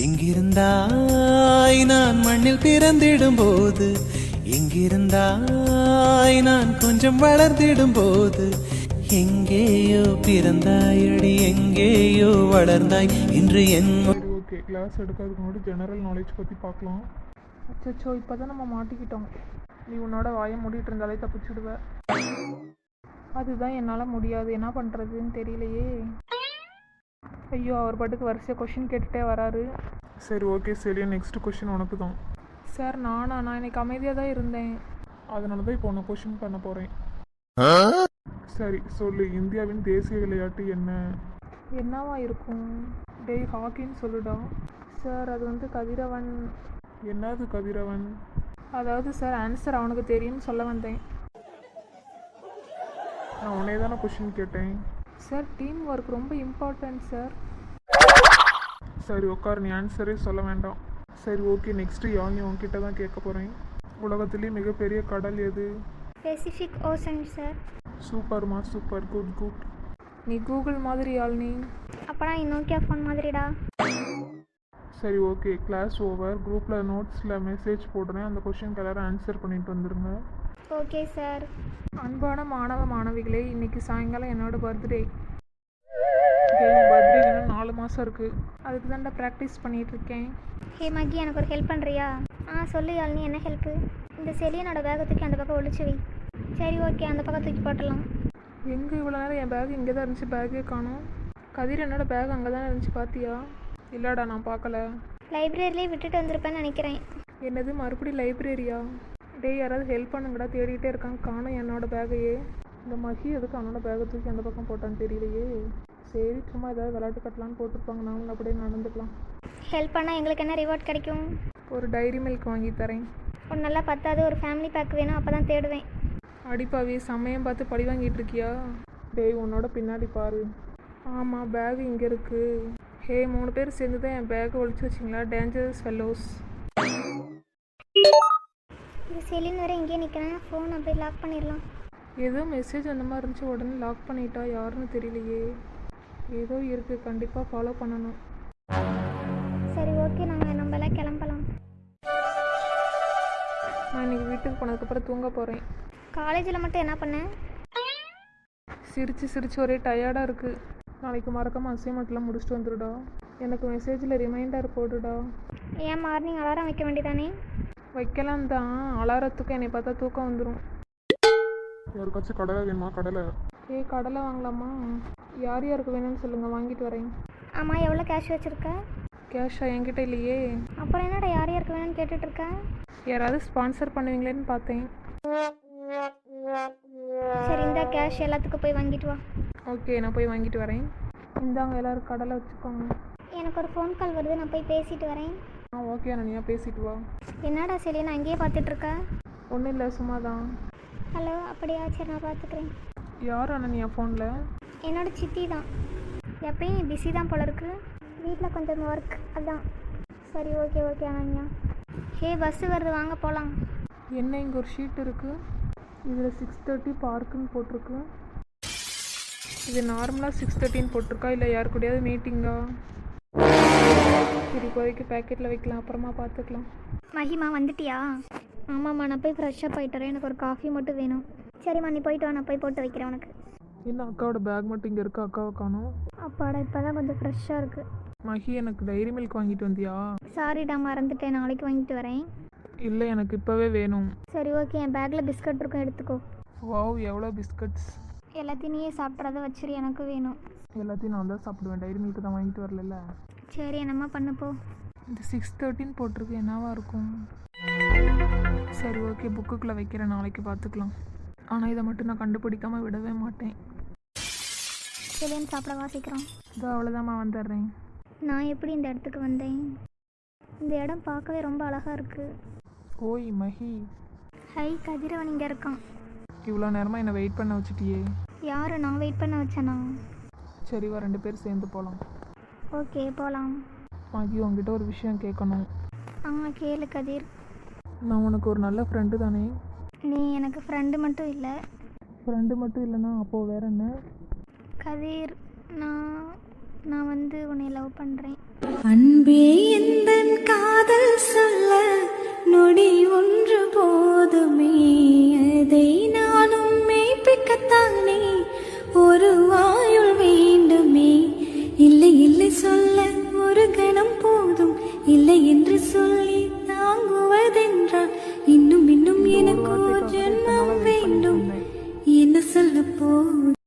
எங்கிருந்தாய் நான் மண்ணில் பிறந்திடும் போது, எங்கிருந்தாய் நான் கொஞ்சம் வளர்ந்திடும் போது, எங்கேயோ பிறந்தாயடி எங்கேயோ வளர்ந்தாய் இன்று என். சரி ஓகே, கிளாஸ் எடுக்கிறதுக்கு முன்னாடி ஜெனரல் நாலேஜ் பற்றி பார்க்கலாம். அச்சோ, இப்போ தான் நம்ம மாட்டிக்கிட்டோம். நீ உன்னோட வாயை மூடிட்டு இருந்தாலே தப்பிச்சுடுவ. அதுதான் என்னால் முடியாது, என்ன பண்ணுறதுன்னு தெரியலையே. ஐயோ, அவர் பாட்டுக்கு வரிசையாக கொஷின் கேட்டுகிட்டே வராரு. சரி ஓகே சரியா, நெக்ஸ்ட் கொஷின் உனக்கு தான். சார் நான் இன்னைக்கு அமைதியாக தான் இருந்தேன், அதனால தான் இப்போ உன்னை கொஷின் பண்ண போகிறேன். சரி சொல்லு, இந்தியாவின் தேசிய விளையாட்டு என்ன? என்னவா இருக்கும்? டேய் ஹாக்கின்னு சொல்லுடா. சார் அது வந்து கதிரவன். என்னது கதிரவன்? அதாவது சார் ஆன்சர் அவனுக்கு தெரியும்னு சொல்ல வந்தேன். நான் உன்னே தானே கொஷின் கேட்டேன். சார் டீம் ஒர்க் ரொம்ப இம்பார்ட்டன்ட் சார். சரி உட்கார், நீ ஆன்சரே சொல்ல வேண்டாம். சரி ஓகே, நெக்ஸ்ட்டு யாழ்னி உன்கிட்ட தான் கேட்க போகிறேன். உலகத்திலே மிகப்பெரிய கடல் எது? Pacific ocean sir. சூப்பர்மா சூப்பர், குட் குட். நீ கூகுள் மாதிரி யாழ்னி. அப்போனா நீ நோக்கியா ஃபோன் மாதிரிடா. சரி ஓகே, கிளாஸ் ஓவர். குரூப்பில் நோட்ஸில் மெசேஜ் போடுறேன், அந்த கொஷினுக்கு எல்லோரும் ஆன்சர் பண்ணிட்டு வந்துடுங்க. Okay sir. அன்பான மாணவ மாணவிகளே, இன்னைக்கு சாயங்காலம் என்னோட பர்த்டே. பர்த்டே இன்னும் 4 மாதம் இருக்குது, அதுக்கு தான்டா ப்ராக்டிஸ் பண்ணிகிட்ருக்கேன். ஹே மகி, எனக்கு ஒரு ஹெல்ப் பண்ணுறியா? சொல்லு யாழ்னி, என்ன ஹெல்ப்பு? இந்த செலியனோட பேக்கை தூக்கி அந்த பக்கம் ஒழிச்சு வை. சரி ஓகே, அந்த பக்கம் தூக்கி போட்டலாம். எங்கே இவ்வளோ நேரம் என் பேக் இங்கே தான் இருந்துச்சு, பேக்கே காணும். கதிர் என்னோட பேக் அங்கே தானே இருந்துச்சு, பார்த்தியா? இல்லைடா நான் பார்க்கல. லைப்ரரியிலே விட்டுட்டு வந்திருப்பேன்னு நினைக்கிறேன். என்னது மறுபடியும் லைப்ரரியா? டேய் யாராவது ஹெல்ப் பண்ணுங்கடா, தேடிக்கிட்டே இருக்காங்க, காணும் என்னோட பேக்கையே. இந்த மகி எதுக்கு அவனோட பேக்கை தூக்கி அந்த பக்கம் போட்டான்னு தெரியலையே. சரி சும்மா ஏதாவது விளையாட்டு கட்டலான்னு போட்டிருப்பாங்க, நாங்கள் அப்படியே நடந்துக்கலாம். ஹெல்ப் பண்ணால் எங்களுக்கு என்ன ரிவார்ட் கிடைக்கும்? ஒரு டைரி மில்க் வாங்கி தரேன். ஒரு நல்லா பத்தாது, ஒரு ஃபேமிலி பேக் வேணும், அப்போ தான் தேடுவேன். அடிப்பாவி, சமயம் பார்த்து பழி வாங்கிட்டு இருக்கியா? டேய் உன்னோட பின்னாடி பாரு. ஆமாம், பேக் இங்கே இருக்குது. ஹே 3 பேர் சேர்ந்து தான் என் பேக்கை ஒழிச்சு வச்சிங்களா, டேஞ்சரஸ் ஃபெல்லோஸ். இது செலின் வேறு இங்கே நிற்கிறேன், ஃபோன் அப்படியே லாக் பண்ணிடலாம். ஏதோ மெசேஜ் அந்த மாதிரி இருந்துச்சு, உடனே லாக் பண்ணிட்டா, யாருன்னு தெரியலையே. ஏதோ இருக்குது, கண்டிப்பாக ஃபாலோ பண்ணணும். சரி ஓகே, நம்ம எல்லாம் கிளம்பலாம். நான் இன்றைக்கி வீட்டுக்கு போனதுக்கப்புறம் தூங்க போகிறேன். காலேஜில் மட்டும் என்ன பண்ணேன்? சிரித்து ஒரே டயர்டாக இருக்குது. நாளைக்கு மறக்காமல் அசைன்மெண்ட்லாம் முடிச்சுட்டு வந்துடுடா. எனக்கு மெசேஜில் ரிமைண்டர் போடுடா. ஏன் மார்னிங் அலாரம் வைக்க வேண்டியதானே? வைக்கலாம் தான், அலாரத்துக்கு என்னை பார்த்தா தூக்கம் வந்துடும். யாருக்காச்சும் கடலை வேணுமா? கடலை. கடலை வாங்கலாமா? யார் யாருக்கு வேணும்னு சொல்லுங்கள், வாங்கிட்டு வரேன். ஆமாம், எவ்வளோ கேஷ் வச்சுருக்க? கேஷா என்கிட்ட இல்லையே. அப்புறம் என்னடா யார் யாருக்கு வேணும்னு கேட்டுட்ருக்கேன்? யாராவது ஸ்பான்சர் பண்ணுவீங்களேன்னு பார்த்தேன். சரி இந்த கேஷ் எல்லாத்துக்கும் போய் வாங்கிட்டு வா. ஓகே, நான் போய் வாங்கிட்டு வரேன். இந்தாங்க எல்லோரும் கடலை வச்சுக்கோங்க. எனக்கு ஒரு ஃபோன் கால் வருது, நான் போய் பேசிட்டு வரேன். ஓகே அனன்யா, பேசிட்டு வா. என்னடா சரி, நான் அங்கேயே பார்த்துட்ருக்க? ஒன்றும் இல்லை, சும்மா தான். ஹலோ, அப்படியா? சரி நான் பார்த்துக்கிறேன். யார் அனன்யா ஃபோனில்? என்னோட சித்தி தான். எப்பயும் நீ பிஸி தான் போல இருக்கு, வீட்டில் கொஞ்சம் ஒர்க் அதான். சரி ஓகே அனன்யா. பஸ்ஸு வருது, வாங்க போகலாம். என்ன இங்கே ஒரு ஷீட் இருக்குது, இதில் 6:30 பார்க்குன்னு போட்டிருக்கு. இது நார்மலாக 6:30 போட்டிருக்கா, இல்லை யார் கூடயாவது மீட்டிங்கா? சரி இப்போதைக்கு பேக்கெட்டில் வைக்கலாம், அப்புறமா பார்த்துக்கலாம். மகிமா வந்துட்டியா? ஆமாம்மா, நான் போய் ஃப்ரெஷ்ஷாக போயிட்டு வரேன், எனக்கு ஒரு காஃபி மட்டும் வேணும். சரிம்மா நீ போயிட்டு வா, நான் போய் போட்டு வைக்கிறேன் உனக்கு. என்ன அக்காவோட பேக் மட்டும் இங்கே இருக்கா, அக்காவை காணோம். அப்பாடா, இப்போ தான் கொஞ்சம் ஃப்ரெஷ்ஷாக இருக்குது. மகி, எனக்கு டைரி மில்க் வாங்கிட்டு வந்தியா? சாரிடா, மறந்துட்டேன், நாளைக்கு வாங்கிட்டு வரேன். இல்லை எனக்கு இப்போவே வேணும். சரி ஓகே, என் பேக்கில் பிஸ்கட் இருக்கும், எடுத்துக்கோ. வாவ், எவ்வளோ பிஸ்கட்ஸ். எல்லாத்தையும் நீயே சாப்பிட்றத வச்சிரு, எனக்கு வேணும். எல்லாத்தையும் நான் தான் சாப்பிடுவேன், டைரி மில்க் தான் வாங்கிட்டு வரல. சரி என்னம்மா பண்ணுப்போ. இந்த 6:13 போட்டிருக்கு, என்னவா இருக்கும்? சரி ஓகே, புக்குக்குள்ளே வைக்கிறேன், நாளைக்கு பார்த்துக்கலாம். ஆனால் இதை மட்டும் நான் கண்டுபிடிக்காமல் விடவே மாட்டேன். சரின்னு சாப்பிட வாசிக்கிறோம். இதோ அவ்வளோதாம்மா, வந்துடுறேன். நான் எப்படி இந்த இடத்துக்கு வந்தேன்? இந்த இடம் பார்க்கவே ரொம்ப அழகாக இருக்குது. ஓய் மஹி. ஹை, கதிரவன் இங்கே இருக்கான். இவ்வளோ நேரமாக என்னை வெயிட் பண்ண வச்சுட்டியே. யார் நான் வெயிட் பண்ண வச்சேனா? சரி வா, 2 பேர் சேர்ந்து போகலாம். ஓகே போகலாம். மகி, உங்ககிட்ட ஒரு விஷயம் கேட்கணும். கேளு கதிர். நான் உனக்கு ஒரு நல்ல ஃப்ரெண்டு தானே? நீ எனக்கு ஃப்ரெண்டு மட்டும் இல்லை. ஃப்ரெண்டு மட்டும் இல்லைன்னா அப்போது வேற என்ன? கதிர், நான் வந்து உன்னை லவ் பண்ணுறேன். அன்பே